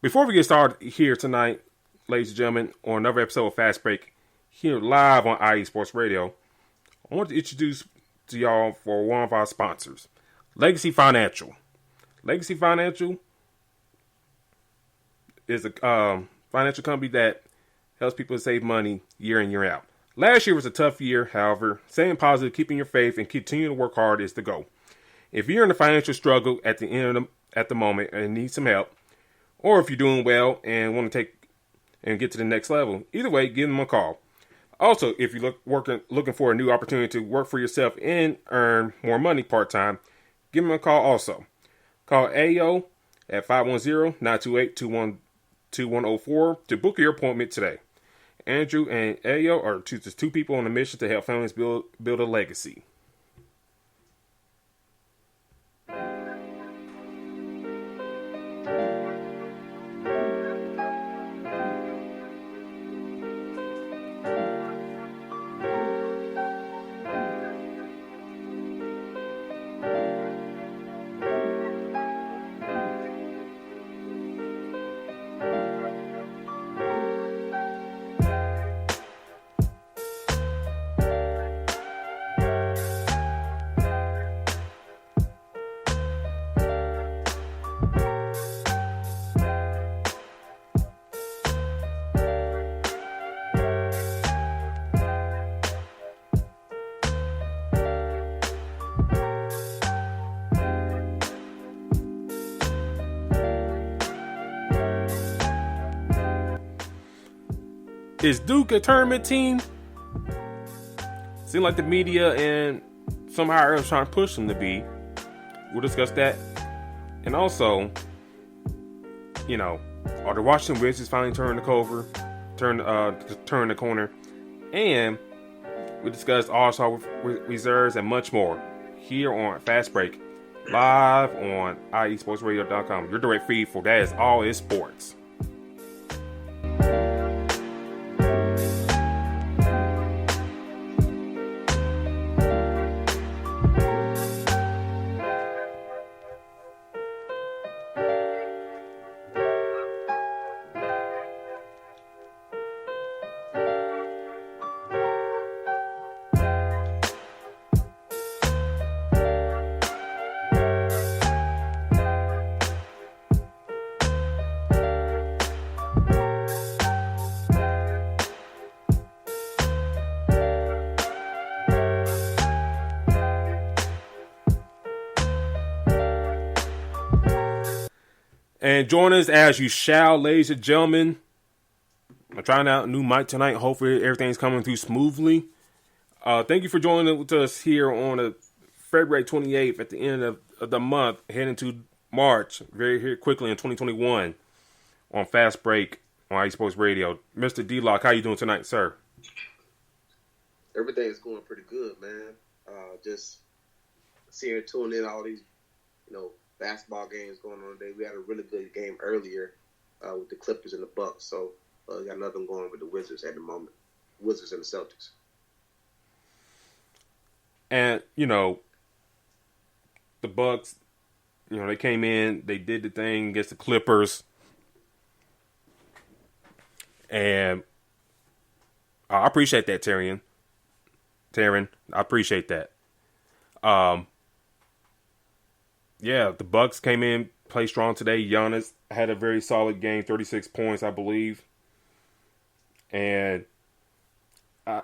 Before we get started here tonight, ladies and gentlemen, on another episode of Fast Break, here live on IE Sports Radio, I want to introduce to y'all for one of our sponsors, Legacy Financial. Legacy Financial is a financial company that helps people save money year in, year out. Last year was a tough year, however, staying positive, keeping your faith, and continuing to work hard is the goal. If you're in a financial struggle at the moment and need some help, or if you're doing well and want to take and get to the next level, either way, give them a call. Also, if you're looking for a new opportunity to work for yourself and earn more money part-time, give them a call also. Call AO at 510-928-2104 to book your appointment today. Andrew and AO are just two people on a mission to help families build a legacy. Is Duke a tournament team? Seems like the media and some higher ups trying to push them to be. We'll discuss that. And also, are the Washington Wizards finally turning the corner? And we discuss All-Star reserves and much more here on Fast Break, live on IESportsRadio.com. Your direct feed for that is all is sports. And join us as you shall, ladies and gentlemen. I'm trying out a new mic tonight. Hopefully everything's coming through smoothly. Thank you for joining with us here on February 28th at the end of the month, heading to March, very here quickly in 2021 on Fast Break on IE Sports Radio. Mr. D-Lock, how you doing tonight, sir? Everything's going pretty good, man. Just seeing and tuning in all these, basketball games going on today. We had a really good game earlier with the Clippers and the Bucks. So we got another one going with the Wizards at the moment. Wizards and the Celtics. And, the Bucks, they came in, they did the thing against the Clippers. And I appreciate that, Taryn. I appreciate that. Yeah, the Bucks came in, played strong today. Giannis had a very solid game, 36 points, I believe. And I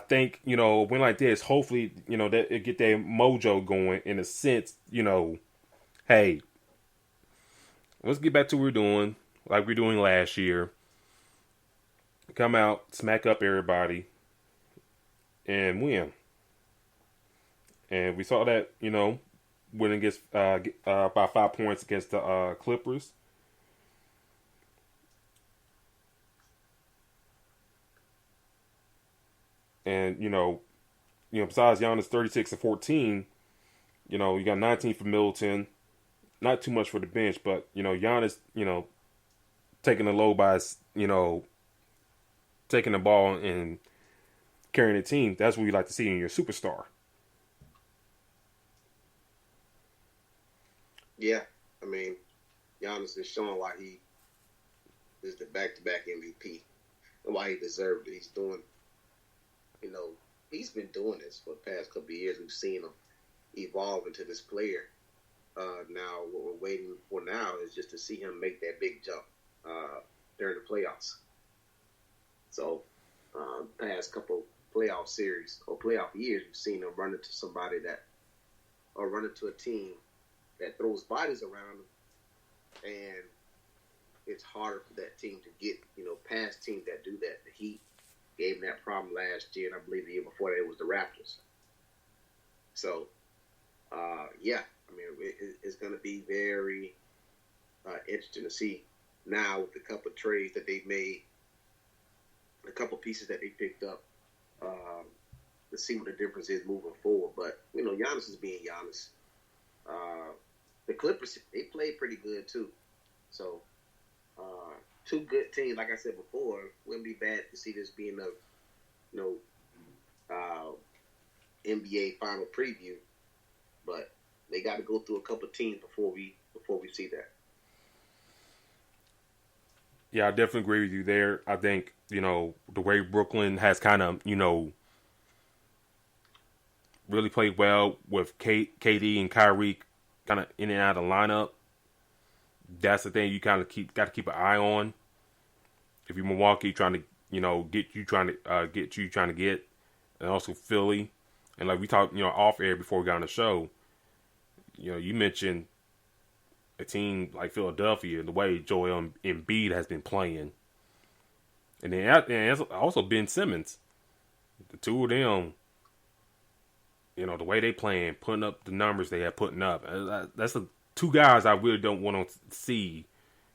think, a win like this, hopefully, that it get their mojo going in a sense, hey, let's get back to what we're doing, like we're doing last year. Come out, smack up everybody, and win. And we saw that, winning against by 5 points against the Clippers. And, besides Giannis 36 and 14, you got 19 for Middleton. Not too much for the bench, but, Giannis, taking the low by, taking the ball and carrying the team. That's what we like to see in your superstar. Yeah, I mean, Giannis is showing why he is the back-to-back MVP, and why he deserved it. He's doing, you know, he's been doing this for the past couple of years. We've seen him evolve into this player. Now, what we're waiting for now is just to see him make that big jump during the playoffs. So, past couple playoff series or playoff years, we've seen him run into somebody or run into a team that throws bodies around him, and it's harder for that team to get, past teams that do that. The Heat gave him that problem last year, and I believe the year before that it was the Raptors. So, yeah, I mean, it's going to be very interesting to see now with the couple of trades that they've made, a couple pieces that they picked up, to see what the difference is moving forward. But, Giannis is being Giannis. The Clippers, they played pretty good too. So, two good teams, like I said before, wouldn't be bad to see this being a, NBA final preview. But they got to go through a couple teams before we see that. Yeah, I definitely agree with you there. I think, the way Brooklyn has kind of, really played well with KD and Kyrie kind of in and out of the lineup. That's the thing you kind of got to keep an eye on. If you're Milwaukee trying to, get, and also Philly. And like we talked, off air before we got on the show, you mentioned a team like Philadelphia, the way Joel Embiid has been playing. And then also Ben Simmons. The two of them, the way they playing, putting up the numbers they have putting up. That's the two guys I really don't want to see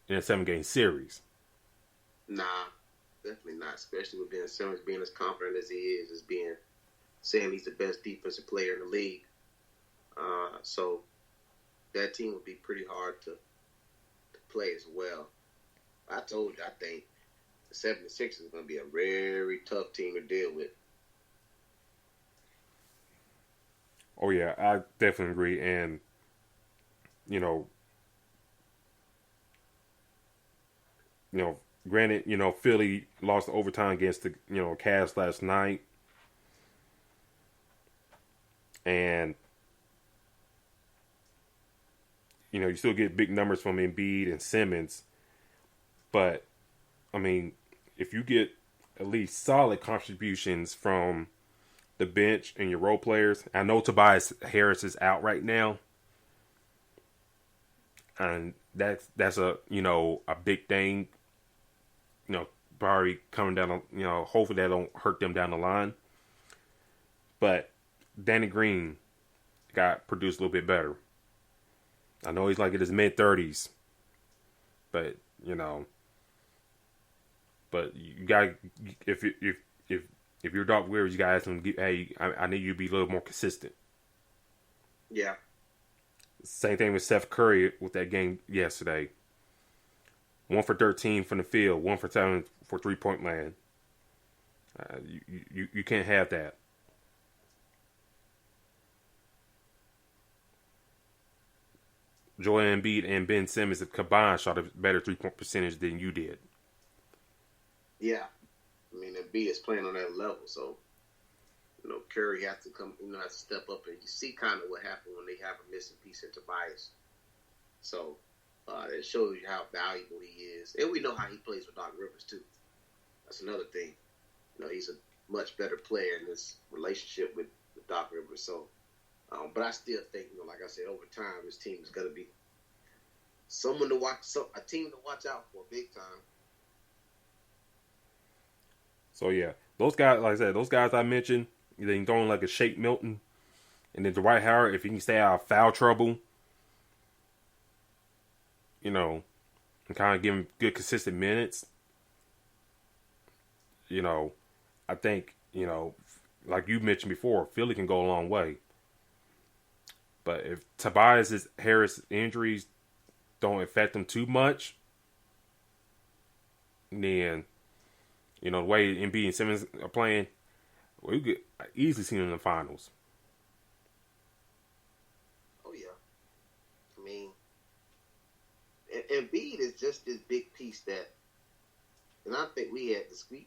in a 7-game series. Nah, definitely not. Especially with Ben Simmons being as confident as he is, saying he's the best defensive player in the league. So that team would be pretty hard to play as well. I told you, I think the 76ers is going to be a very tough team to deal with. Oh, yeah, I definitely agree. And, granted, Philly lost the overtime against the, Cavs last night. And, you still get big numbers from Embiid and Simmons. But, I mean, if you get at least solid contributions from the bench and your role players. I know Tobias Harris is out right now. And that's a big thing. Probably coming down, hopefully that don't hurt them down the line. But Danny Green got produced a little bit better. I know he's like in his mid-30s. But, but you got if you're Doc Rivers, you guys can hey, I need you to be a little more consistent. Yeah. Same thing with Seth Curry with that game yesterday. 1 for 13 from the field, 1 for 7 for 3-point land. You can't have that. Joel Embiid and Ben Simmons combined shot a better 3-point percentage than you did. Yeah. I mean, Embiid is playing on that level, so, Curry has to come, has to step up. And you see kind of what happened when they have a missing piece in Tobias. So, it shows you how valuable he is. And we know how he plays with Doc Rivers, too. That's another thing. He's a much better player in this relationship with Doc Rivers. So, but I still think, like I said, over time, this team is going to be someone to watch, a team to watch out for big time. So, yeah, those guys, like I said, those guys I mentioned, they can throw in like a Shake Milton. And then Dwight Howard, if he can stay out of foul trouble, and kind of give him good, consistent minutes, I think, like you mentioned before, Philly can go a long way. But if Tobias Harris injuries don't affect him too much, then, the way Embiid and Simmons are playing, we could easily see them in the finals. Oh, yeah. I mean, Embiid is just this big piece that and I think we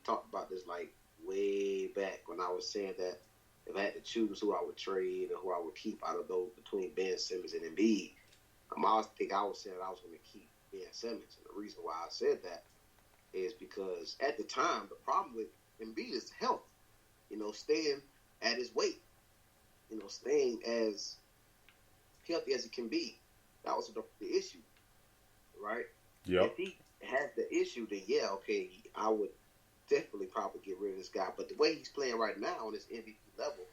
talked about this like way back when I was saying that if I had to choose who I would trade or who I would keep out of those between Ben Simmons and Embiid, I think I was saying I was going to keep Ben Simmons. And the reason why I said that is because at the time, the problem with Embiid is health. Staying at his weight. Staying as healthy as he can be. That was the issue, right? Yep. If he has the issue, then yeah, okay, I would definitely probably get rid of this guy. But the way he's playing right now on this MVP level,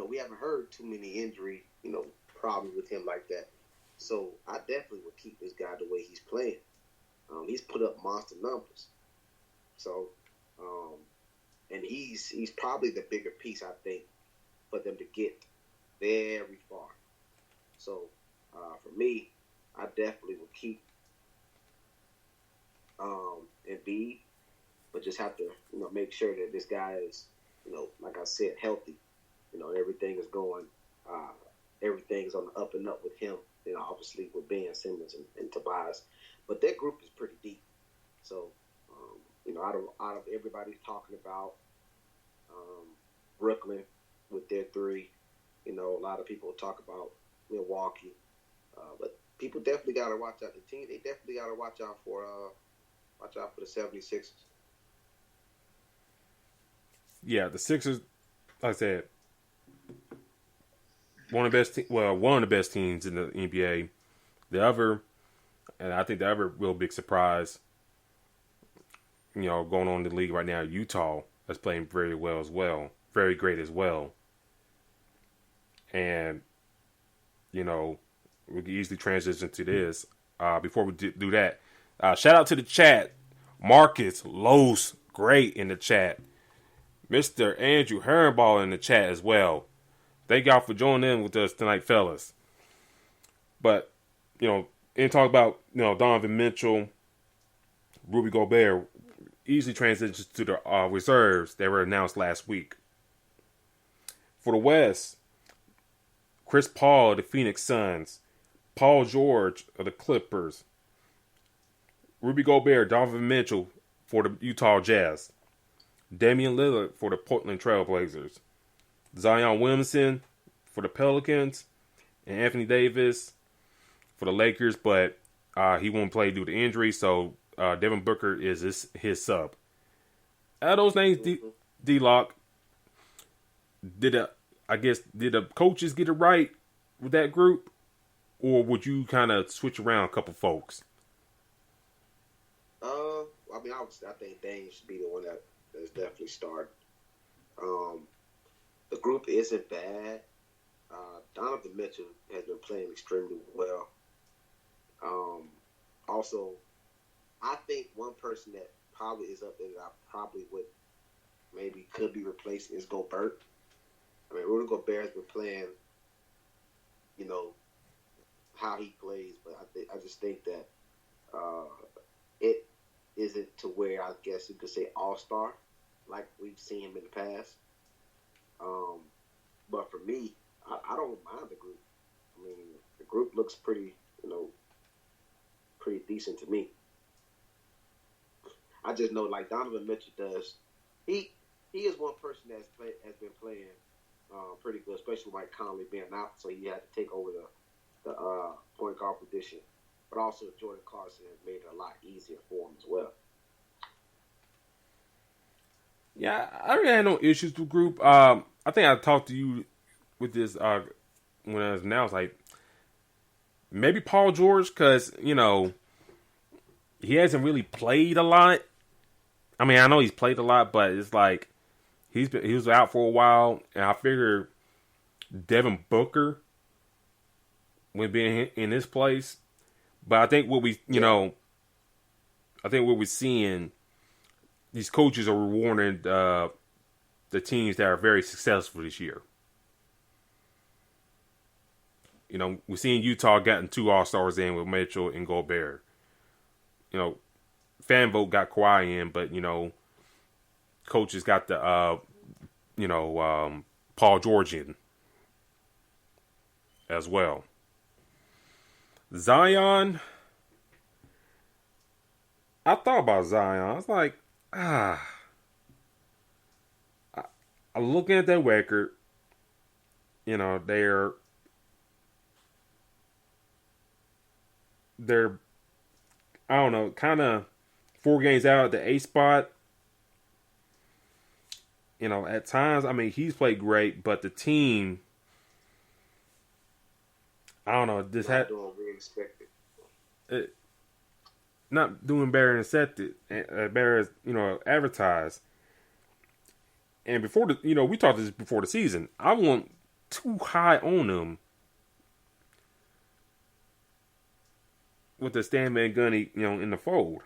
we haven't heard too many injury, problems with him like that. So I definitely would keep this guy the way he's playing. He's put up monster numbers. So, and he's probably the bigger piece, I think, for them to get very far. So, for me, I definitely would keep Embiid, but just have to, make sure that this guy is, like I said, healthy. Everything is going, everything's on the up and up with him. Obviously with Ben Simmons and Tobias, but that group is pretty deep. So, out of everybody's talking about Brooklyn with their three, a lot of people talk about Milwaukee, but people definitely got to watch out the team. They definitely got to watch out for the 76ers. Yeah, the Sixers, like I said, one of the best teams in the NBA. And I think the other real big surprise, going on in the league right now, Utah is playing very well as well, very great as well. And we can easily transition to this. Before we do that, shout out to the chat, Marcus Los, great in the chat, Mr. Andrew Herrenball in the chat as well. Thank y'all for joining in with us tonight, fellas. But, and talk about, Donovan Mitchell, Rudy Gobert, easily transitions to the reserves that were announced last week. For the West, Chris Paul of the Phoenix Suns, Paul George of the Clippers, Rudy Gobert, Donovan Mitchell for the Utah Jazz, Damian Lillard for the Portland Trail Blazers, Zion Williamson for the Pelicans, and Anthony Davis for the Lakers, but he won't play due to injury, so Devin Booker is his sub. Out of those names, D-Lock, did the coaches get it right with that group, or would you kind of switch around a couple folks? I think Dame should be the one that's definitely starting. The group isn't bad. Donovan Mitchell has been playing extremely well. Also, I think one person that probably is up there that I probably could be replaced is Gobert. Rudy Gobert has been playing, how he plays, but I just think that it isn't to where I guess you could say all-star like we've seen him in the past. But for me, I don't mind the group. The group looks pretty decent to me. I just know like Donovan Mitchell does. He is one person has been playing pretty good, especially with Mike Conley being out, so he had to take over the point guard position. But also Jordan Clarkson has made it a lot easier for him as well. Yeah, I really had no issues with the group. I think I talked to you with this when I was announced, like maybe Paul George, because he hasn't really played a lot. I know he's played a lot, but it's like he was out for a while, and I figured Devin Booker would be in his place. But I think what we're seeing, these coaches are rewarding the teams that are very successful this year. We're seeing Utah gotten 2 All-Stars in with Mitchell and Gobert. Fan vote got Kawhi in, but coaches got the Paul George in as well. Zion, I thought about Zion. I was like, ah, I'm looking at that record. You know, they're I don't know, kind of 4 games out at the A spot. You know, at times, I mean, he's played great, but the team, I don't know, this Not had doing what we expected. it, not doing better than accepted, better as advertised. And before we talked this before the season. I want too high on them with the Stan Van Gundy, in the fold.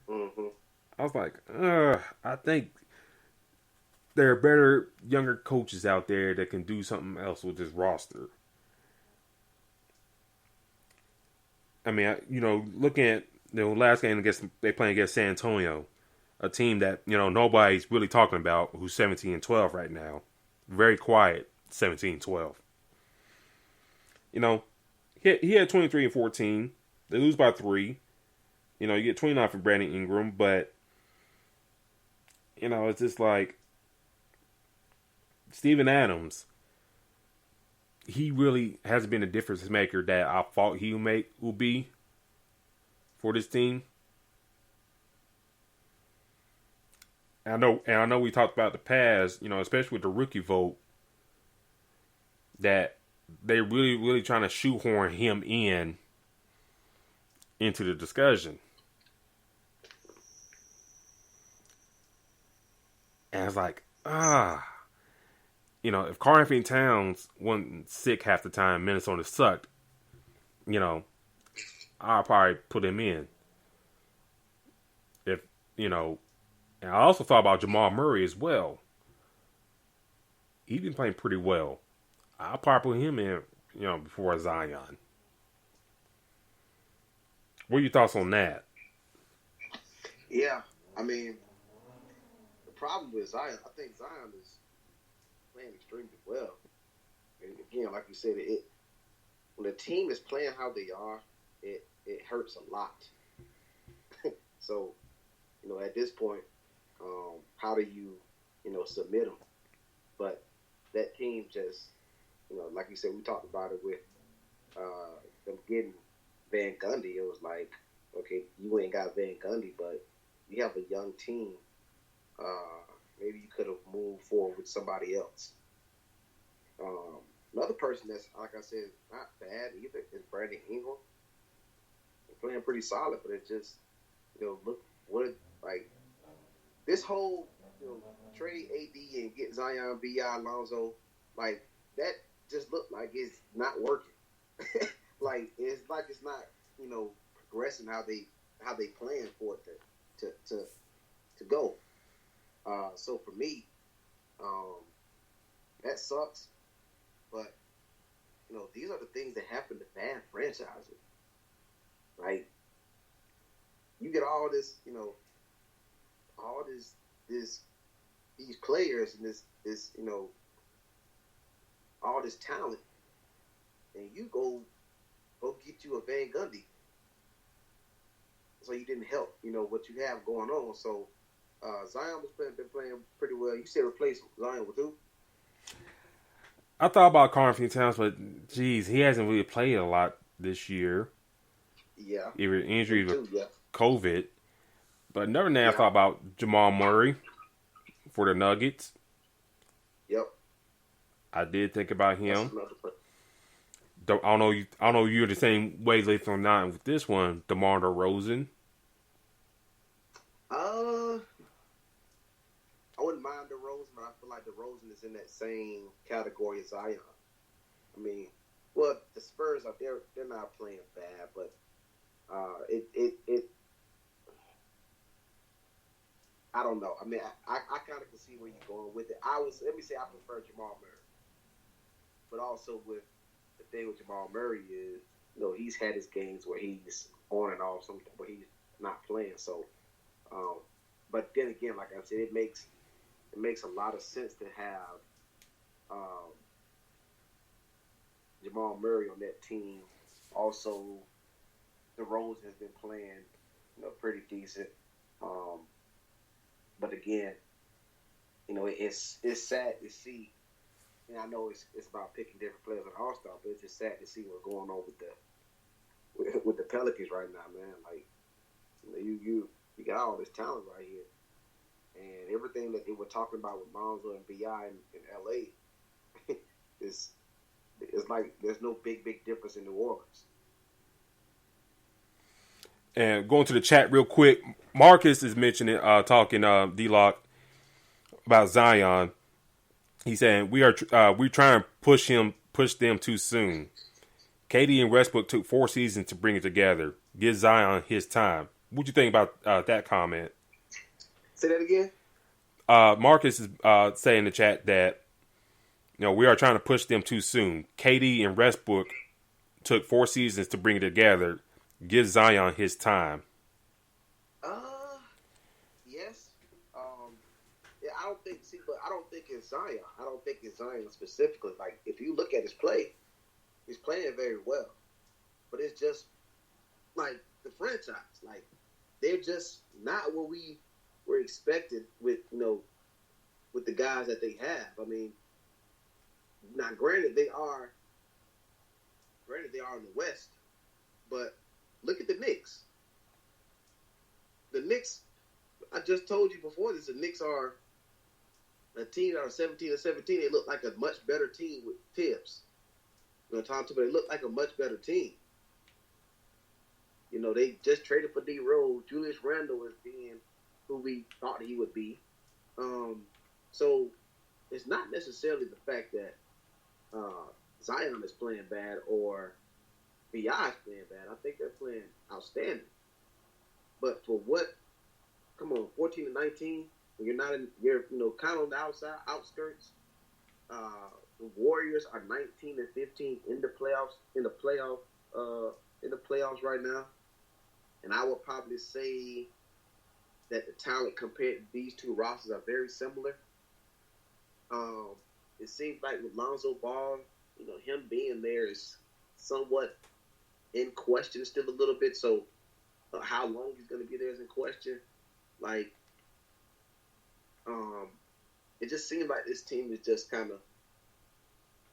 Mm-hmm. I was like, I think there are better younger coaches out there that can do something else with this roster. I mean, looking at the last game against they playing against San Antonio, a team that nobody's really talking about, who's 17-12 right now, very quiet, 17-12. He had 23-14. They lose by 3. You get 29 for Brandon Ingram, but it's just like Steven Adams. He really hasn't been a difference maker that I thought he will be for this team. And I know we talked about the past, especially with the rookie vote, that they really, really trying to shoehorn him into the discussion. And I was like, if Karl Anthony Towns wasn't sick half the time, Minnesota sucked, I'll probably put him in. And I also thought about Jamal Murray as well. He's been playing pretty well. I'll probably put him in, before Zion. What are your thoughts on that? Yeah, I mean, the problem with Zion, I think Zion is playing extremely well. And again, like you said, when the team is playing how they are, it hurts a lot. So, at this point, how do you, submit them? But that team just, like you said, we talked about it with them getting Van Gundy. It was like, okay, you ain't got Van Gundy, but you have a young team. Maybe you could have moved forward with somebody else. Another person that's, like I said, not bad either is Brandon Ingram. They're playing pretty solid, but it just, look what this whole trade AD and get Zion, B.I., Alonzo, like that just looked like it's not working. It's not progressing how they plan for it to go. So for me, that sucks. But these are the things that happen to bad franchises. Like you get all this, all these players and this all this talent, and you go get you a Van Gundy. So you didn't help, what you have going on. So Zion been playing pretty well. You said replace Zion with who? I thought about Karl Anthony Towns, but geez, he hasn't really played a lot this year. Yeah. Either injuries or COVID. But another name I thought about Jamal Murray for the Nuggets. Yep. I did think about him. I don't know you're the same wavelength or not with this one. DeMar DeRozan. I wouldn't mind DeRozan, but I feel like DeRozan is in that same category as Zion. I mean, well, the Spurs are they're not playing bad, but it I don't know. I mean, I kind of can see where you're going with it. Let me say I prefer Jamal Murray, but also with the thing with Jamal Murray is, he's had his games where he's on and off, something where he's not playing. So, but then again, like I said, it makes a lot of sense to have Jamal Murray on that team. Also, DeRozan has been playing, pretty decent. But again, it's sad to see. And I know it's about picking different players on All-Star, but it's just sad to see what's going on with the Pelicans right now, man. Like, you got all this talent right here, and everything that they were talking about with Lonzo and Bi in LA is like there's no big difference in New Orleans. And going to the chat real quick, Marcus is mentioning, talking D-Lock about Zion. He's saying we trying to push them too soon. KD and Westbrook took 4 seasons to bring it together. Give Zion his time. What do you think about that comment? Say that again. Marcus is saying in the chat that we are trying to push them too soon. KD and Westbrook took 4 seasons to bring it together. Give Zion his time. Yes. Yeah, I don't think it's Zion. I don't think it's Zion specifically. Like, if you look at his play, he's playing very well. But it's just, like, the franchise. Like, they're just not what we were expected with the guys that they have. I mean, now granted they are in the West, but look at the Knicks. The Knicks, I just told you before this, the Knicks are a team that are 17-17. They look like a much better team with Tibbs. They look like a much better team. They just traded for D Rose. Julius Randle is being who we thought he would be. So it's not necessarily the fact that Zion is playing bad or Bi is playing bad. I think they're playing outstanding. But for what? Come on, 14-19. When you're kind of on the outskirts. The Warriors are 19-15 in the playoffs right now, and I would probably say that the talent compared to these two rosters are very similar. It seems like with Lonzo Ball, him being there is somewhat in question still a little bit. So how long he's going to be there is in question. Like, it just seems like this team is just kind of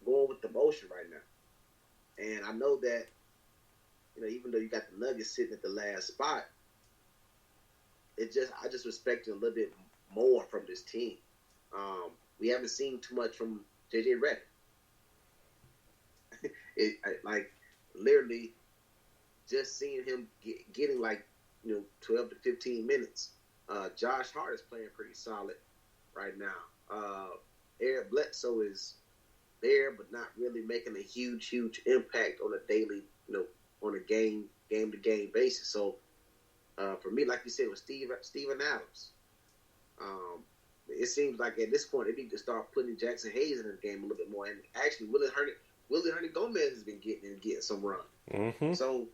going with the motion right now. And I know that, even though you got the Nuggets sitting at the last spot, I just respect it a little bit more from this team. We haven't seen too much from JJ Redick. Literally just seeing him getting 12 to 15 minutes. Josh Hart is playing pretty solid right now. Eric Bledsoe is there, but not really making a huge impact on a daily, on a game-to-game basis. So, for me, like you said, with Steven Adams, it seems like at this point they need to start putting Jackson Hayes in the game a little bit more. And actually, Willie Hernangomez has been getting some run. Mm-hmm. So,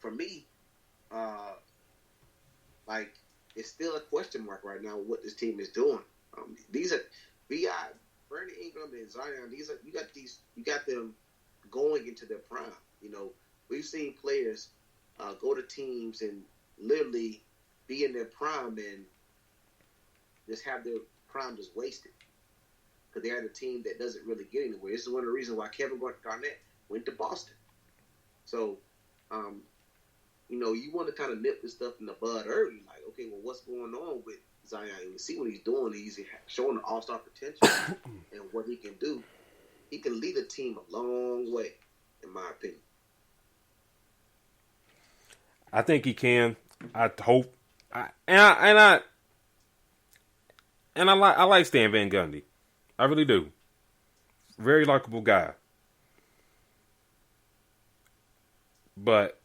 for me, it's still a question mark right now what this team is doing. These are B.I., Brandon Ingram, and Zion. You got them going into their prime. We've seen players go to teams and literally be in their prime and just have their prime just wasted because they had a team that doesn't really get anywhere. This is one of the reasons why Kevin Garnett went to Boston. So, you want to kind of nip this stuff in the bud early. Like, okay, well, what's going on with Zion? You see what he's doing. He's showing the all-star potential and what he can do. He can lead a team a long way, in my opinion. I think he can. I hope. I like Stan Van Gundy. I really do. Very likable guy. But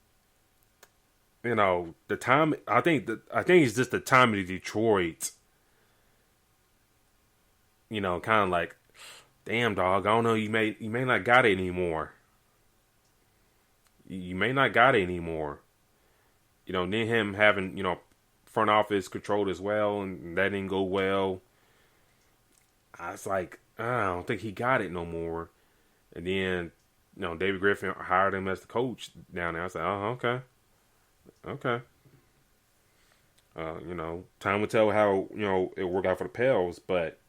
the time. I think it's just the time in Detroit. Kind of like, damn dog. I don't know. You may not got it anymore. You may not got it anymore. Then him having front office control as well, and that didn't go well. I was like, I don't think he got it no more. And then, David Griffin hired him as the coach down there. I was like, oh, okay. Time will tell how it worked out for the Pels, but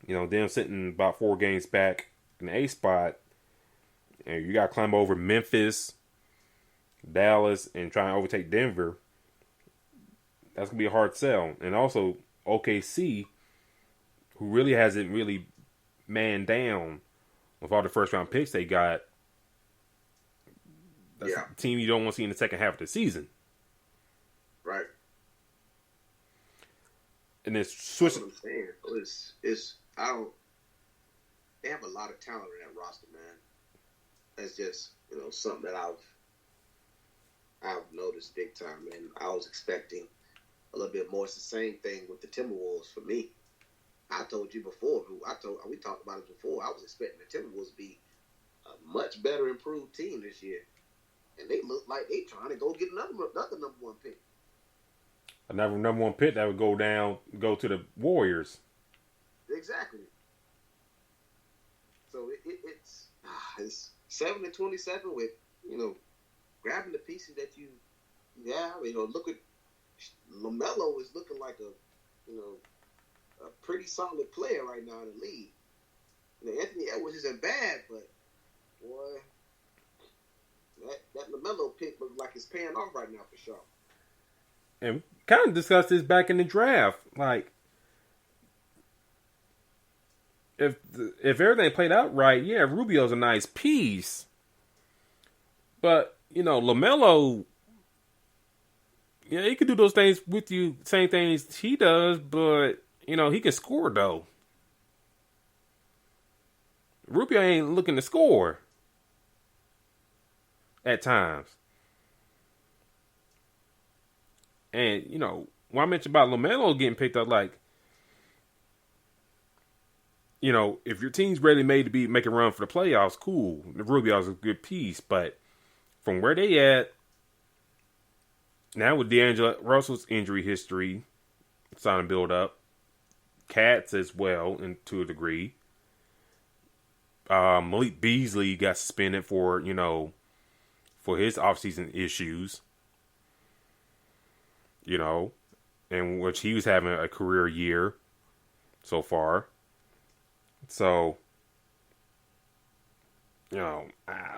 them sitting about 4 games back in the A spot, and you got to climb over Memphis, Dallas, and try and overtake Denver. That's gonna be a hard sell, and also OKC, who really hasn't really manned down with all the first round picks they got. That's a team you don't want to see in the second half of the season. Right. And then switch. That's what I'm saying. They have a lot of talent in that roster, man. That's just something that I've noticed big time, and I was expecting a little bit more. It's the same thing with the Timberwolves for me. I told you before. We talked about it before. I was expecting the Timberwolves to be a much better improved team this year, and they look like they trying to go get another number one pick. Another number one pick that would go to the Warriors. Exactly. So it's 7-27 with grabbing the pieces that you have. Look at LaMelo is looking like a pretty solid player right now in the league. Anthony Edwards isn't bad, but boy, that LaMelo pick looks like it's paying off right now for sure. And we kind of discussed this back in the draft. Like, if everything played out right, yeah, Rubio's a nice piece. But, LaMelo, he could do those things with you, same things he does, but, he can score, though. Rubio ain't looking to score at times. And, when I mentioned about LaMelo getting picked up, like, if your team's ready made to make a run for the playoffs, cool. Rubio's a good piece, but from where they at, now with D'Angelo Russell's injury history, starting to build up, Cats as well, and to a degree. Malik Beasley got suspended for his offseason issues. In which he was having a career year so far. So, I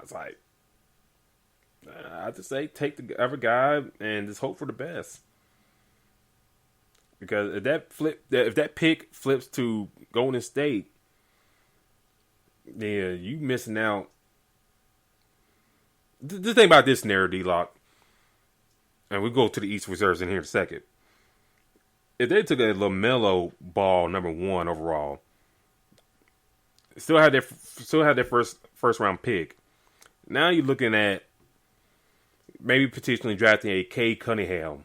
was like, I just say take the other guy and just hope for the best. Because if that pick flips to Golden State, then you missing out. The thing about this scenario, D-Lock, and we'll go to the East reserves in here in a second. If they took a LaMelo Ball number 1 overall, still had their first round pick. Now you're looking at maybe potentially drafting a Cade Cunningham,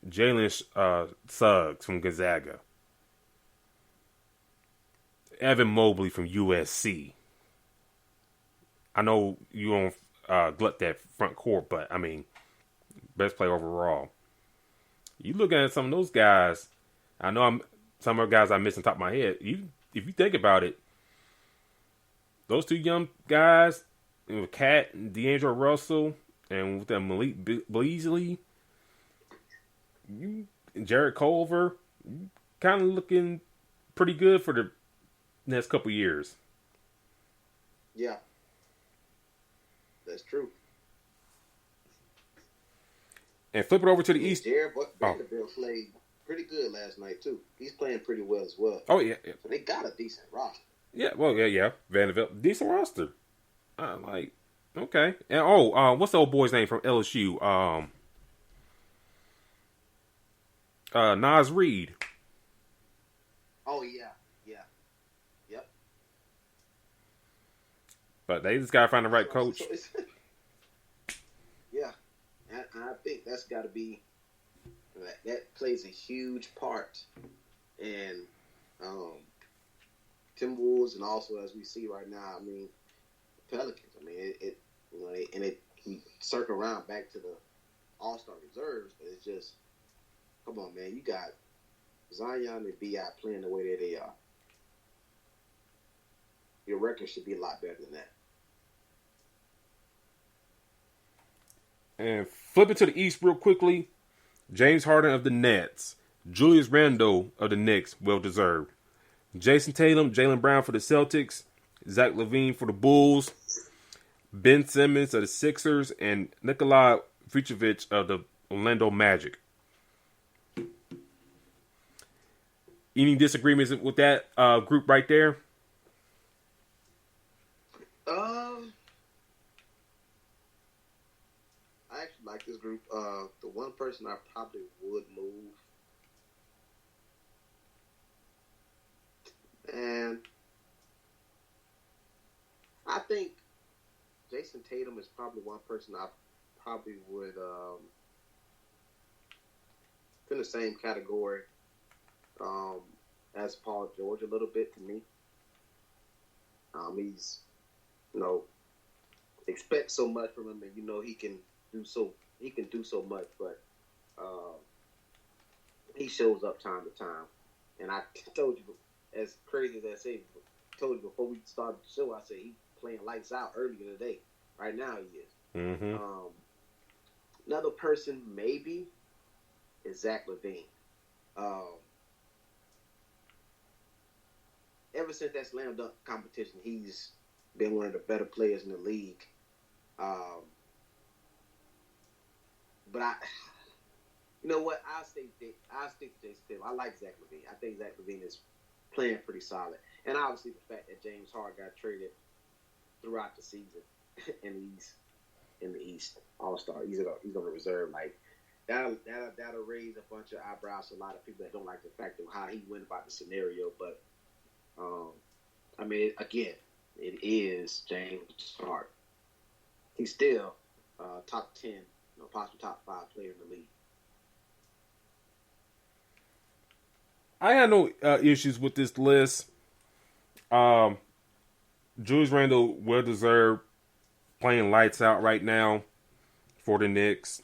Jalen Suggs from Gonzaga, Evan Mobley from USC. I know you don't glut that front court, but I mean, best player overall. You looking at some of those guys. I know some of the guys I missed on top of my head. If you think about it, those two young guys, with Cat and D'Angelo Russell, and with Malik Beasley, Jared Culver, kind of looking pretty good for the next couple years. Yeah, that's true. And flip it over to the East. Jared Vanderbilt played pretty good last night too. He's playing pretty well as well. Oh yeah. So they got a decent roster. Yeah, well, yeah. Vanderbilt, decent roster. Okay. And what's the old boy's name from LSU? Nas Reed. Oh yeah. Yep. But they just gotta find the right coach. Yeah, and I think that's got to be that plays a huge part in Timberwolves, and also as we see right now, I mean, Pelicans. I mean, it can circle around back to the All-Star reserves, but it's just, come on, man, you got Zion and B.I. playing the way that they are. Your record should be a lot better than that. And flip it to the East real quickly. James Harden of the Nets. Julius Randle of the Knicks, well deserved. Jason Tatum, Jaylen Brown for the Celtics. Zach LaVine for the Bulls. Ben Simmons of the Sixers. And Nikola Vucevic of the Orlando Magic. Any disagreements with that group right there? I actually like this group. The one person I probably would move, and I think Jason Tatum is probably one person I probably would put in the same category as Paul George a little bit to me. He's, expect so much from him, and he can do so much, but he shows up time to time. And I told you, as crazy as I say, told you before we started the show, I said he playing lights out earlier today. Right now he is. Mm-hmm. Another person maybe is Zach LaVine. Ever since that slam dunk competition, he's been one of the better players in the league. But you know what? I'll stick to Jason Tatum. I like Zach LaVine. I think Zach LaVine is playing pretty solid. And obviously the fact that James Harden got traded throughout the season in the East All-Star. He's on the reserve. Like that'll raise a bunch of eyebrows to a lot of people that don't like the fact of how he went about the scenario. But again, it is James Harden. He's still top 10, possibly top 5 player in the league. I had no issues with this list. Julius Randle, well deserved, playing lights out right now for the Knicks.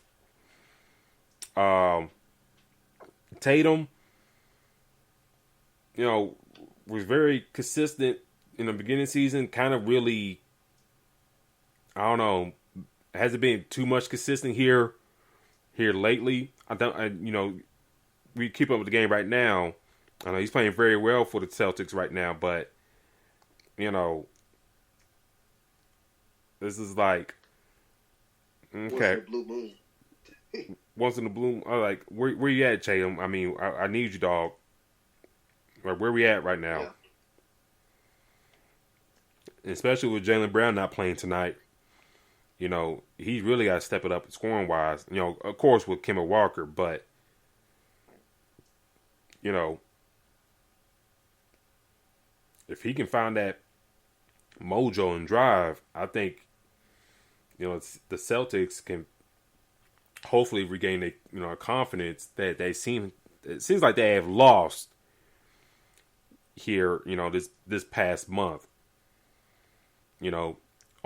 Tatum, was very consistent in the beginning of the season. Kind of really, I don't know, hasn't been too much consistent here lately. We keep up with the game right now. I know he's playing very well for the Celtics right now, but this is like okay. Once in the blue moon. Once in the blue, like where you at, Tatum? I mean, I need you, dog. Like where we at right now? Yeah. Especially with Jaylen Brown not playing tonight. He's really got to step it up scoring wise. Of course with Kemba Walker, but if he can find that mojo and drive, I think the Celtics can hopefully regain their confidence that it seems like they have lost here, this past month. On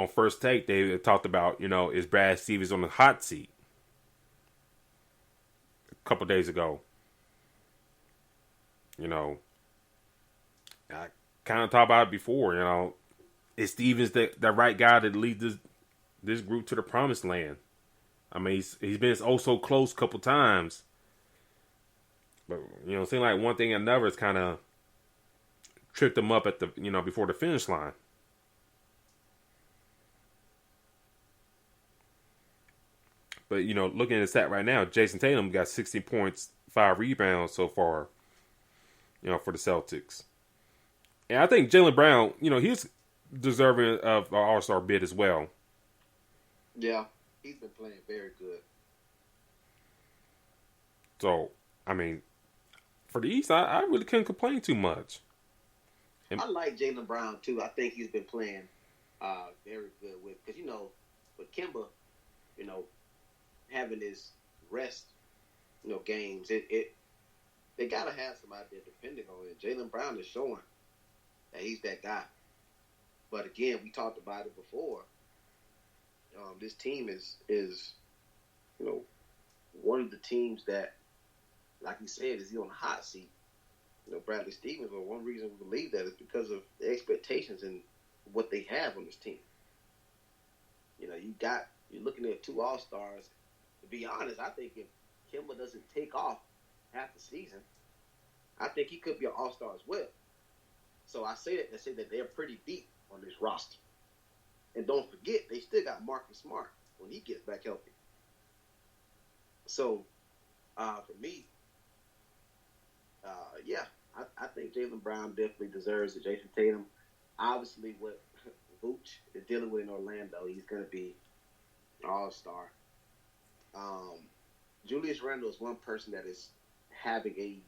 First Take, they talked about, is Brad Stevens on the hot seat a couple days ago. I kind of talked about it before, is Stevens the right guy to lead this group to the promised land? I mean, he's been so close a couple times. But, it seems like one thing and another has kind of tripped him up at the, before the finish line. But, looking at the stat right now, Jason Tatum got 16 points, 5 rebounds so far, for the Celtics. And I think Jaylen Brown, he's deserving of an All-Star bid as well. Yeah, he's been playing very good. So, I mean, for the East, I really couldn't complain too much. I like Jaylen Brown, too. I think he's been playing very good because, with Kemba, having his rest, games, they got to have somebody there depending on it. Jaylen Brown is showing that he's that guy. But again, we talked about it before. This team is one of the teams that, like you said, is he on the hot seat. Bradley Stevens, or one reason we believe that is because of the expectations and what they have on this team. You're looking at 2 All-Stars. To be honest, I think if Kemba doesn't take off half the season, I think he could be an all-star as well. So I say that to say that they're pretty deep on this roster. And don't forget, they still got Marcus Smart when he gets back healthy. So, for me, I think Jaylen Brown definitely deserves it. Jason Tatum, obviously, what Vooch is dealing with in Orlando, he's going to be an all-star. Julius Randle is one person that is having a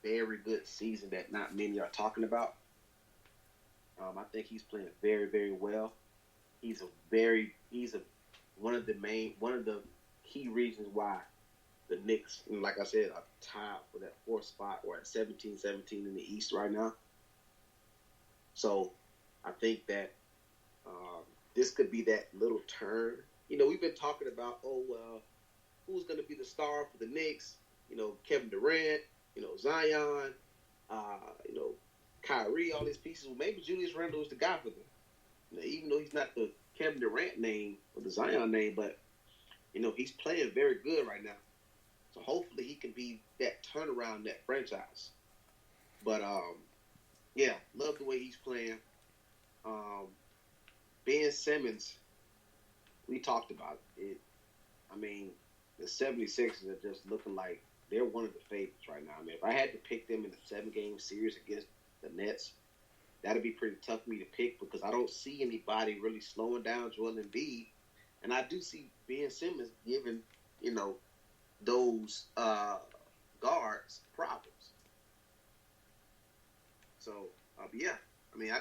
very good season that not many are talking about. I think he's playing very, very well. He's one of the key reasons why the Knicks, like I said, are tied for that fourth spot or at 17-17 in the East right now. So I think that this could be that little turn. We've been talking about, who's going to be the star for the Knicks? Kevin Durant, Zion, Kyrie, all these pieces. Well, maybe Julius Randle is the guy for them. Even though he's not the Kevin Durant name or the Zion name, but he's playing very good right now. So hopefully he can be that turnaround in that franchise. But love the way he's playing. Ben Simmons, we talked about it. The 76ers are just looking like they're one of the favorites right now. If I had to pick them in a 7-game series against the Nets, that'd be pretty tough for me to pick because I don't see anybody really slowing down Joel Embiid. And I do see Ben Simmons giving, those guards problems. So, I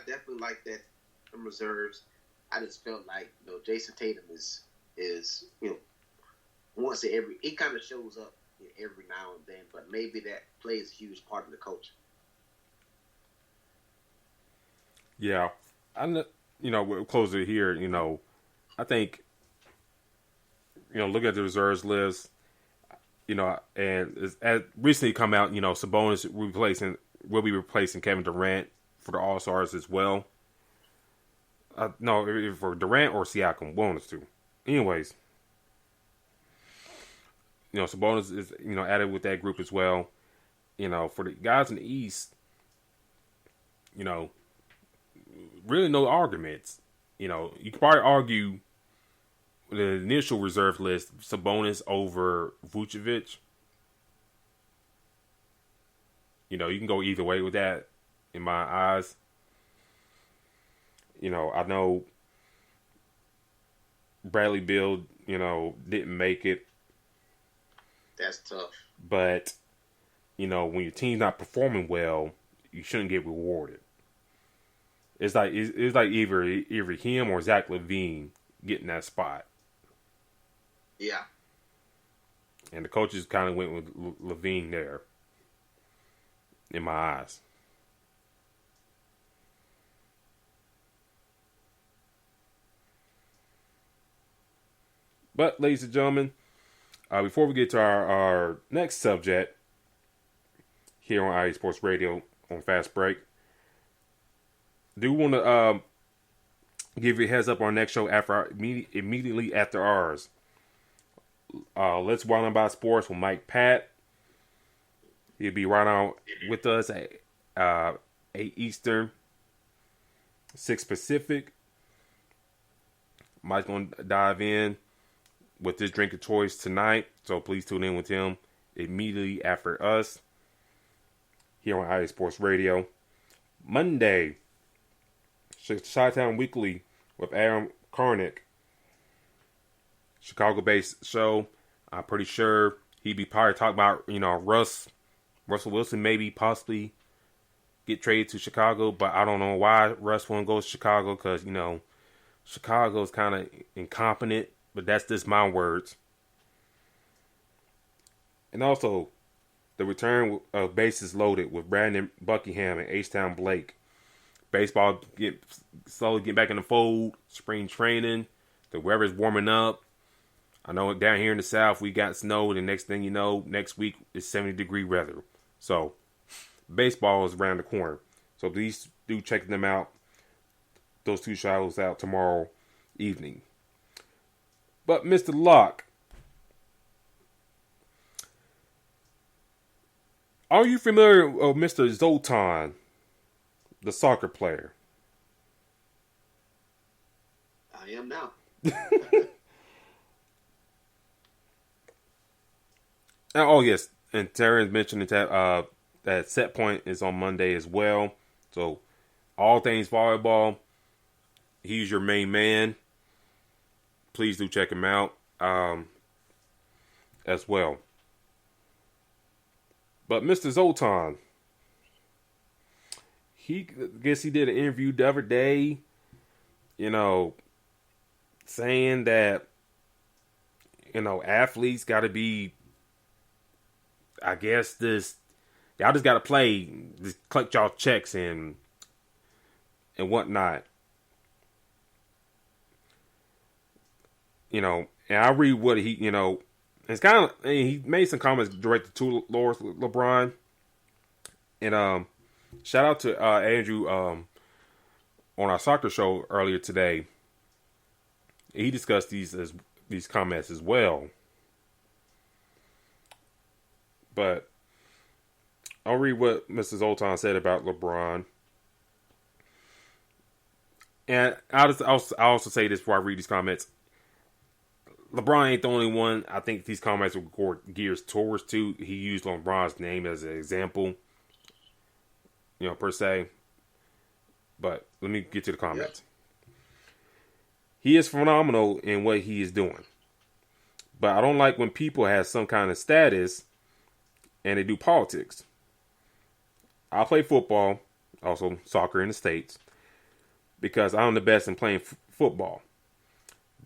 definitely like that from reserves. I just felt like, Jason Tatum is once every, he kind of shows up every now and then, but maybe that plays a huge part of the coaching. Yeah, we're closer here. I think, look at the reserves list. And it's recently come out. Sabonis will be replacing Kevin Durant for the All Stars as well. No, for Durant or Siakam, one of the two. Anyways, Sabonis is added with that group as well. For the guys in the East, really no arguments. You could probably argue the initial reserve list, Sabonis over Vucevic. You can go either way with that, in my eyes. I know Bradley Beal, didn't make it. That's tough. But, when your team's not performing well, you shouldn't get rewarded. It's like either him or Zach LaVine getting that spot. Yeah. And the coaches kind of went with LaVine there, in my eyes. But, ladies and gentlemen, before we get to our next subject here on IE Sports Radio on Fast Break, do want to give you a heads up on our next show immediately after ours. Let's Wild About Sports with Mike Pat. He'll be right on with us at 8 Eastern, 6 Pacific. Mike's going to dive in with this drink of choice tonight, so please tune in with him immediately after us here on IE Sports Radio. Monday, Chi-Town Weekly with Adam Karnick, Chicago-based show. I'm pretty sure he'd be probably talking about, Russell Wilson maybe possibly get traded to Chicago, but I don't know why Russ won't go to Chicago because, Chicago's kind of incompetent, but that's just my words. And also, the return of Bases Loaded with Brandon Buckingham and H-Town Blake. Baseball slowly getting back in the fold. Spring training. The weather's warming up. I know down here in the South, we got snow. And the next thing you know, next week is 70-degree weather. So, baseball is around the corner. So, please do check them out. Those two shows out tomorrow evening. But, Mr. Locke, Are you familiar with Mr. Zlatan, the soccer player? I am now. Oh yes, and Terrence mentioned that set point is on Monday as well. So all things volleyball, he's your main man. Please do check him out as well. But Mr. Zoltan, he did an interview the other day, saying that athletes got to be, I guess y'all just got to play, just collect y'all checks and whatnot. And I read what it's kind of, he made some comments directed to Lord LeBron. And shout out to Andrew on our soccer show earlier today. He discussed these comments as well. But I'll read what Mr. Zoltan said about LeBron. And I'll also say this before I read these comments. LeBron ain't the only one I think these comments were geared towards to. He used LeBron's name as an example, per se. But let me get to the comments. Yep. He is phenomenal in what he is doing. But I don't like when people have some kind of status and they do politics. I play football, also soccer in the States, because I'm the best in playing football.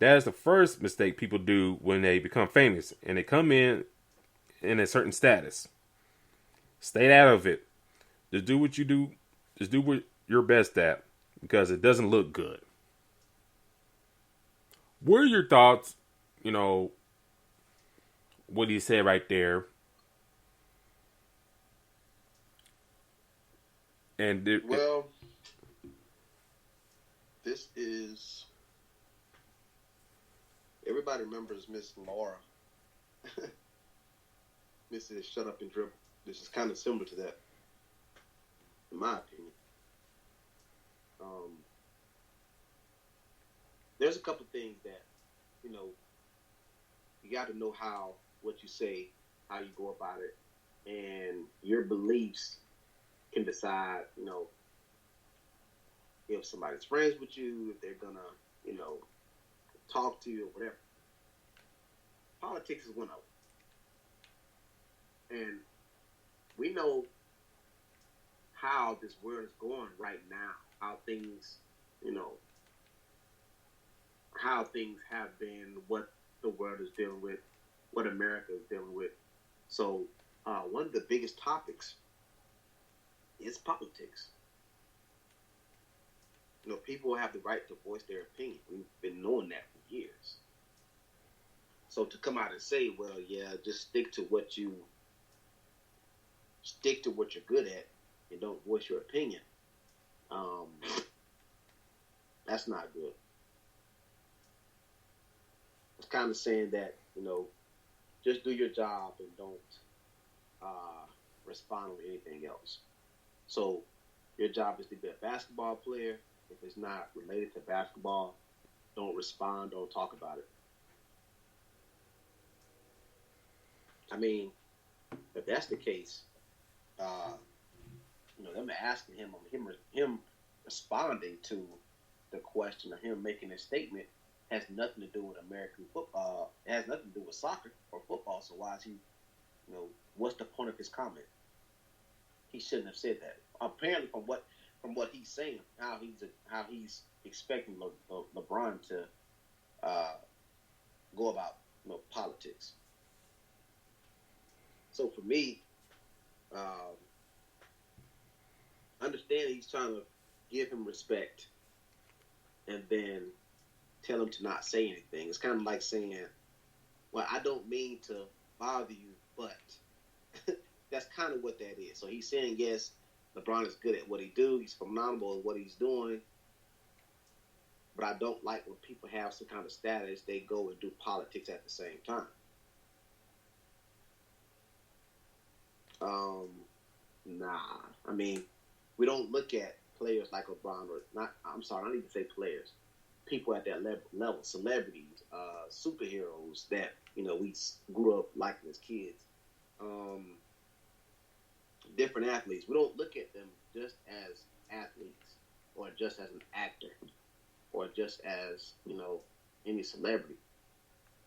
That is the first mistake people do when they become famous and they come in a certain status. Stay out of it. Just do what you do. Just do what you're best at, because it doesn't look good. What are your thoughts, what he said right there? And this is... Everybody remembers Miss Laura. Mrs. Shut Up and Dribble. This is kind of similar to that, in my opinion. There's a couple things that, you got to know what you say, how you go about it, and your beliefs can decide, if somebody's friends with you, if they're gonna, talk to you or whatever. Politics is one of them. And we know how this world is going right now, how things, how things have been, what the world is dealing with, what America is dealing with. So one of the biggest topics is politics. People have the right to voice their opinion. We've been knowing that for years. So to come out and say, well, yeah, just stick to what you're good at and don't voice your opinion, that's not good. It's kind of saying that, just do your job and don't respond to anything else. So your job is to be a basketball player. If it's not related to basketball, don't respond, don't talk about it. I mean, if that's the case, them asking him responding to the question of him making a statement has nothing to do with American football. It has nothing to do with soccer or football. So why is he, what's the point of his comment? He shouldn't have said that. Apparently, from what he's saying, how he's expecting LeBron to go about politics. So for me, understand he's trying to give him respect, and then tell him to not say anything. It's kind of like saying, "Well, I don't mean to bother you, but." That's kind of what that is. So he's saying, yes, LeBron is good at what he do. He's phenomenal at what he's doing. But I don't like when people have some kind of status, they go and do politics at the same time. Nah, I mean, we don't look at players like LeBron or not. I'm sorry, I don't even say players. People at that level, celebrities, superheroes that we grew up liking as kids, different athletes. We don't look at them just as athletes or just as an actor or just as any celebrity.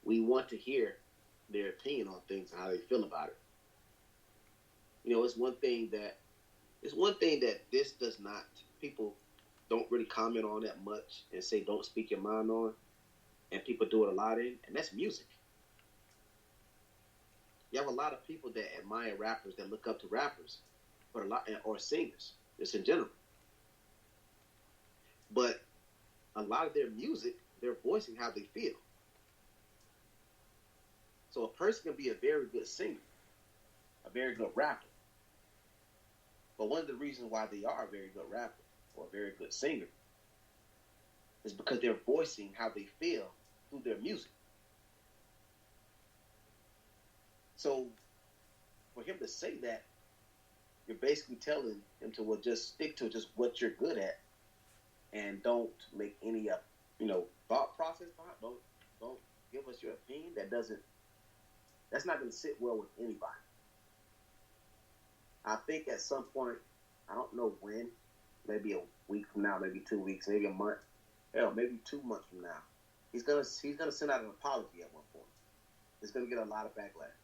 We want to hear their opinion on things and how they feel about it. It's one thing that this does not, people don't really comment on that much and say don't speak your mind on, and people do it a lot in, and that's music. You have a lot of people that admire rappers, that look up to rappers, but or singers, just in general. But a lot of their music, they're voicing how they feel. So a person can be a very good singer, a very good rapper. But one of the reasons why they are a very good rapper or a very good singer is because they're voicing how they feel through their music. So for him to say that, you're basically telling him to just stick to just what you're good at and don't make any thought process behind. Don't give us your opinion. That's not going to sit well with anybody. I think at some point, I don't know when, maybe a week from now, maybe 2 weeks, maybe a month, hell, maybe 2 months from now, he's gonna send out an apology at one point. He's gonna get a lot of backlash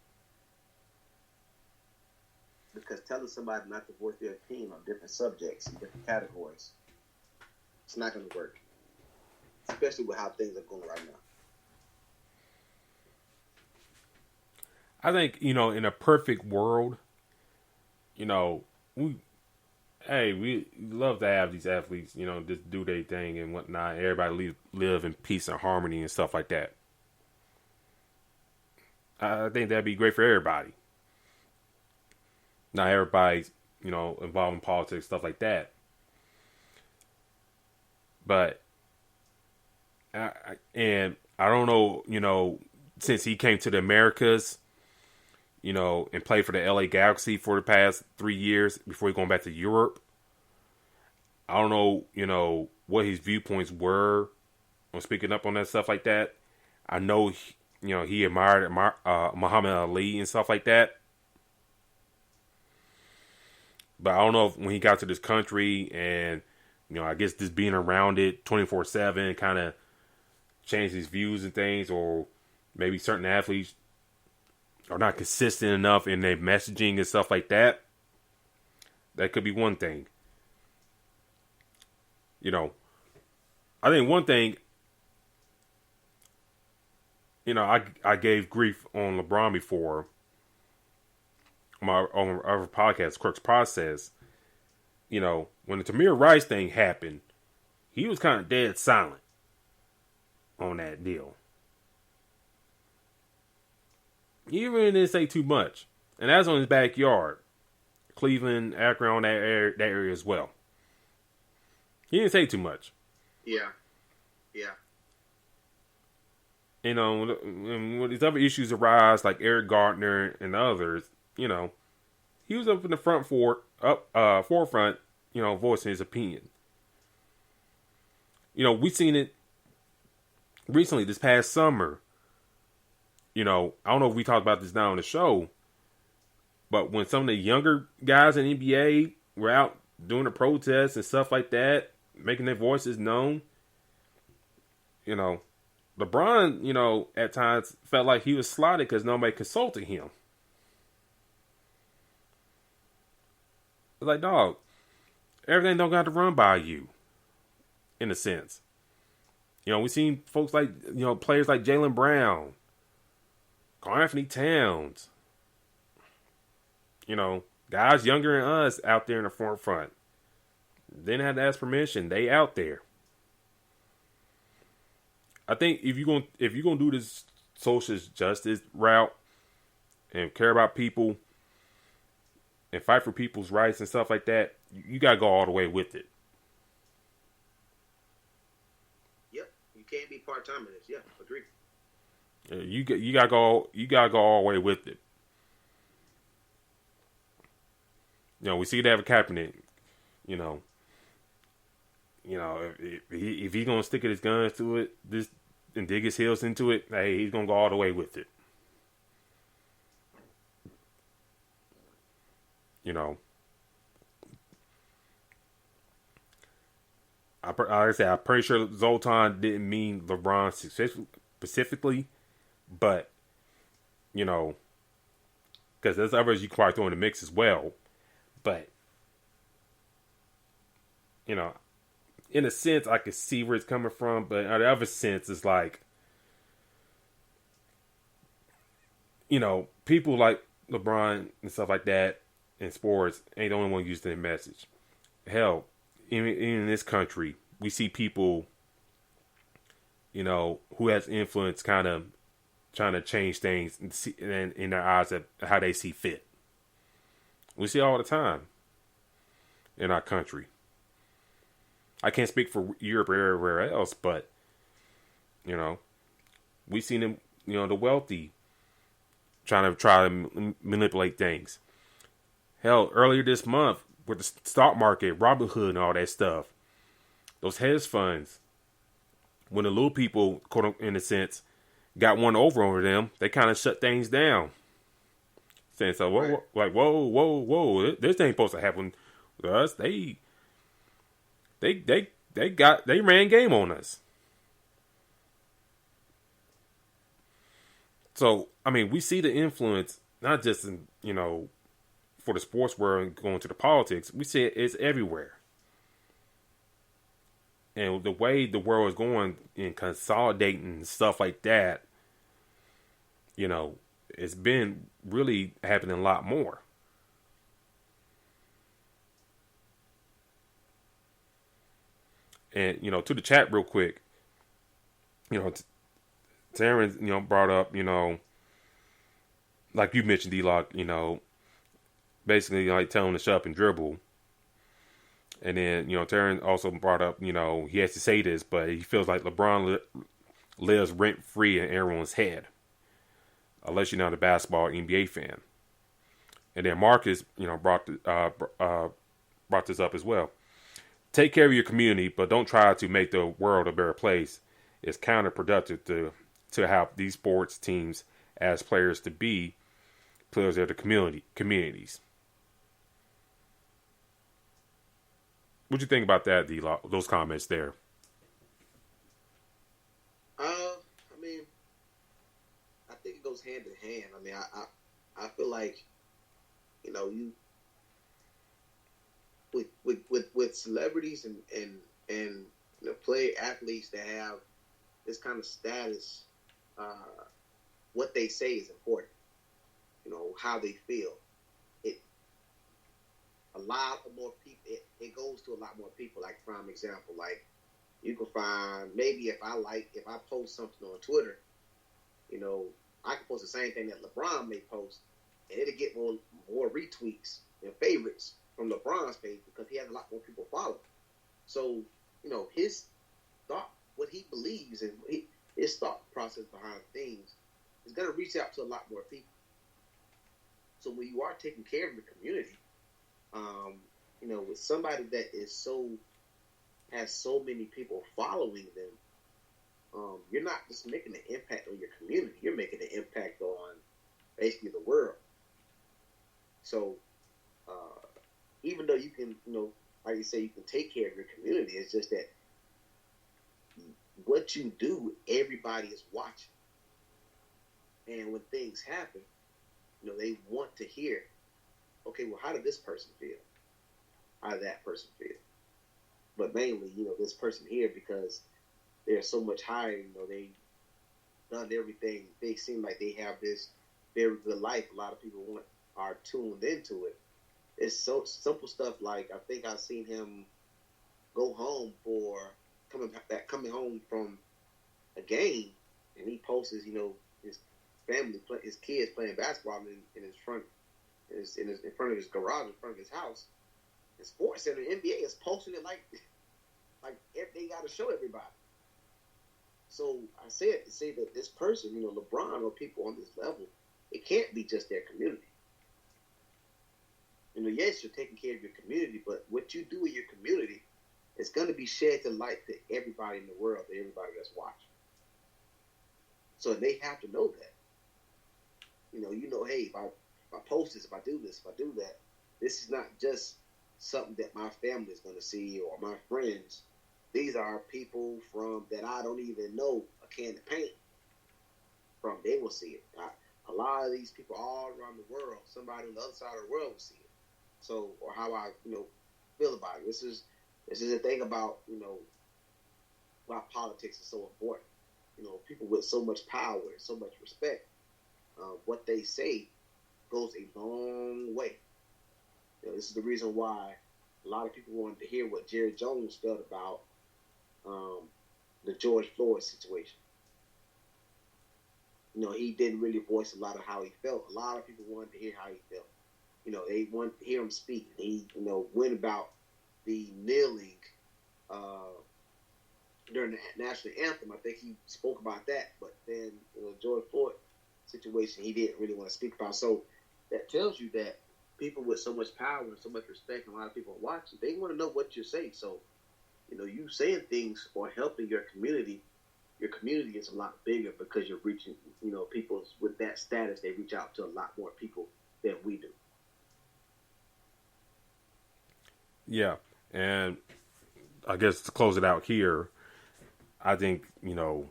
because telling somebody not to voice their opinion on different subjects and different categories, it's not gonna work, especially with how things are going right now. I think in a perfect world, we love to have these athletes, just do their thing and whatnot. Everybody live in peace and harmony and stuff like that. I think that'd be great for everybody. Not everybody's, involved in politics, stuff like that. But, and I don't know, since he came to the Americas, and played for the LA Galaxy for the past 3 years before he going back to Europe. I don't know, what his viewpoints were on speaking up on that stuff like that. I know, he admired Muhammad Ali and stuff like that. But I don't know if when he got to this country and, I guess just being around it 24/7 kind of changed his views and things, or maybe certain athletes are not consistent enough in their messaging and stuff like that. That could be one thing. I think one thing, I gave grief on LeBron before on our podcast, Crooks Process. When the Tamir Rice thing happened, he was kind of dead silent on that deal. He really didn't say too much. And that's on his backyard. Cleveland, Akron, that area as well. He didn't say too much. Yeah. When these other issues arise, like Eric Gardner and others, he was up in the forefront, voicing his opinion. We seen it recently this past summer. I don't know if we talked about this now on the show, but when some of the younger guys in the NBA were out doing the protests and stuff like that, making their voices known, LeBron, at times felt like he was slighted because nobody consulted him. It's like, dog, everything don't got to run by you, in a sense. We seen folks like, players like Jaylen Brown, Karl Anthony Towns, guys younger than us out there in the forefront. Didn't have to ask permission. They out there. I think if you're gonna do this social justice route and care about people and fight for people's rights and stuff like that, you gotta go all the way with it. Yep, you can't be part time in this. Yeah, agree. You gotta go all the way with it. We see David Kaepernick. You know, if he's gonna stick his guns to it, and dig his heels into it, hey, he's gonna go all the way with it. Like I said, I'm pretty sure Zlatan didn't mean LeBron specifically, but because there's others you can probably throw in the mix as well. But in a sense, I can see where it's coming from, but in the other sense, it's like, people like LeBron and stuff like that in sports ain't the only one using their message. Hell, in this country, we see people, who has influence, kind of trying to change things in their eyes of how they see fit. We see it all the time in our country. I can't speak for Europe or everywhere else, but we seen them, the wealthy try to manipulate things. Hell, earlier this month with the stock market, Robinhood, and all that stuff, those hedge funds, when the little people, quote, in a sense, got one over them, they kind of shut things down, saying so, whoa, this ain't supposed to happen to us. They ran game on us. So, I mean, we see the influence, not just in, for the sports world and going to the politics. We see it's everywhere. And the way the world is going and consolidating and stuff like that, it's been really happening a lot more. And, to the chat real quick, Taryn, brought up, like you mentioned, D-Lock, basically like telling him to shut up and dribble. And then, Taryn also brought up, he has to say this, but he feels like LeBron lives rent-free in everyone's head. Unless you're not a basketball NBA fan. And then Marcus, brought this up as well. Take care of your community, but don't try to make the world a better place. It's counterproductive to have these sports teams as players to be players of the communities. What do you think about that, those comments there? I mean, I think it goes hand in hand. I mean, I feel like, you with celebrities and play athletes that have this kind of status, what they say is important. How they feel. A lot of more people. It goes to a lot more people. Like, prime example, like you can find, maybe if I post something on Twitter, I can post the same thing that LeBron may post, and it'll get more retweets and favorites from LeBron's page because he has a lot more people following. So, his thought, what he believes, and his thought process behind things is going to reach out to a lot more people. So when you are taking care of the community, with somebody that has so many people following them, you're not just making an impact on your community. You're making an impact on basically the world. So, even though you can, like you say, you can take care of your community, it's just that what you do, everybody is watching. And when things happen, they want to hear, okay, well, how did this person feel? How did that person feel? But mainly, this person here, because they're so much higher, they've done everything. They seem like they have this very good life. A lot of people are tuned into it. It's so simple stuff like, I think I've seen him go home coming home from a game, and he posts his family, his kids playing basketball in his front, in front of his garage, in front of his house. The Sports Center, NBA is posting it like they got to show everybody. So I said to say that this person, LeBron or people on this level, it can't be just their community. yes, you're taking care of your community, but what you do in your community is going to be shed to light to everybody in the world, to everybody that's watching. So they have to know that. Hey, if I post this, if I do this, if I do that, this is not just something that my family is going to see or my friends. These are people from that I don't even know a can of paint from. They will see it. A lot of these people all around the world, somebody on the other side of the world will see it. So, or how I, feel about it. This is the thing about, why politics is so important. People with so much power and so much respect, what they say goes a long way. This is the reason why a lot of people wanted to hear what Jerry Jones felt about the George Floyd situation. He didn't really voice a lot of how he felt. A lot of people wanted to hear how he felt. They wanted to hear him speak. He, went about the kneeling during the national anthem. I think he spoke about that. But then, George Floyd situation, he didn't really want to speak about. So that tells you that people with so much power and so much respect, and a lot of people watching, they want to know what you're saying. So, you saying things or helping your community is a lot bigger because you're reaching, people with that status, they reach out to a lot more people than we do. Yeah, and I guess to close it out here, I think, the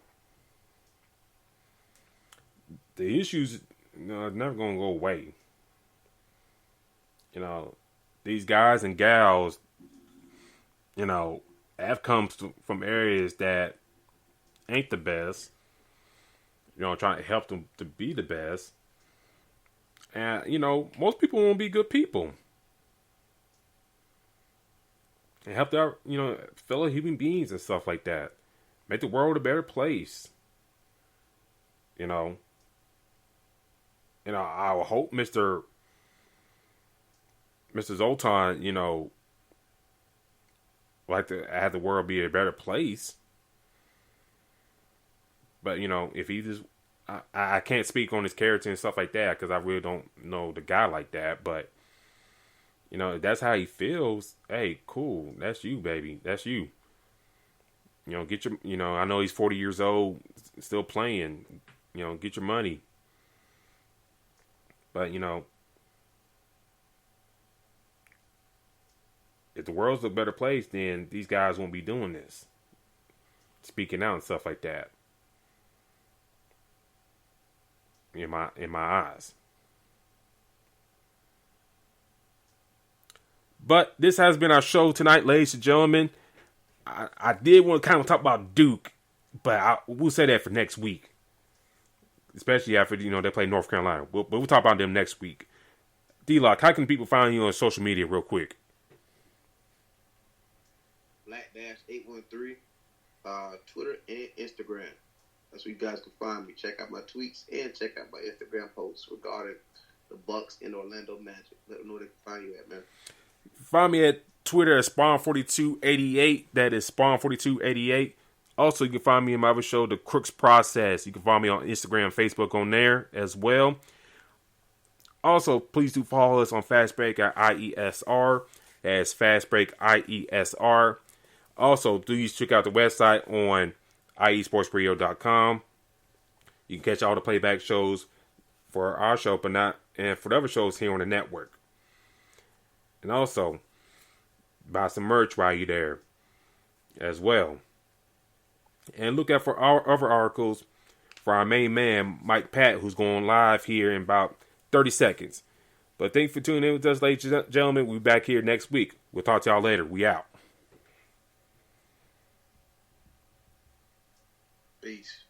issues are never going to go away. These guys and gals, have come from areas that ain't the best, trying to help them to be the best. And, most people won't be good people. And help their, fellow human beings and stuff like that. Make the world a better place. I hope Mr. Zlatan, like to have the world be a better place. But, if he just, I can't speak on his character and stuff like that because I really don't know the guy like that. But, if that's how he feels, hey, cool. That's you, baby. That's you. Get your, I know he's 40 years old, still playing. Get your money. But, if the world's a better place, then these guys won't be doing this. Speaking out and stuff like that. In my eyes. But this has been our show tonight, ladies and gentlemen. I did want to kind of talk about Duke, but we'll say that for next week. Especially after, they play North Carolina. But we'll talk about them next week. D-Lock, how can people find you on social media real quick? Black-813, Twitter and Instagram. That's where you guys can find me. Check out my tweets and check out my Instagram posts regarding the Bucks and Orlando Magic. Let them know where they can find you at, man. Find me at Twitter at Spawn4288. That is Spawn4288. Also, you can find me in my other show, The Crooks Process. You can find me on Instagram, Facebook on there as well. Also, please do follow us on Fast Break at IESR. That's Fast Break IESR. Also, please check out the website on IESportsradio.com. You can catch all the playback shows for our show, but not and for the other shows here on the network. And also, buy some merch while you're there as well. And look out for our other articles for our main man, Mike Pat, who's going live here in about 30 seconds. But thanks for tuning in with us, ladies and gentlemen. We'll be back here next week. We'll talk to y'all later. We out. Peace.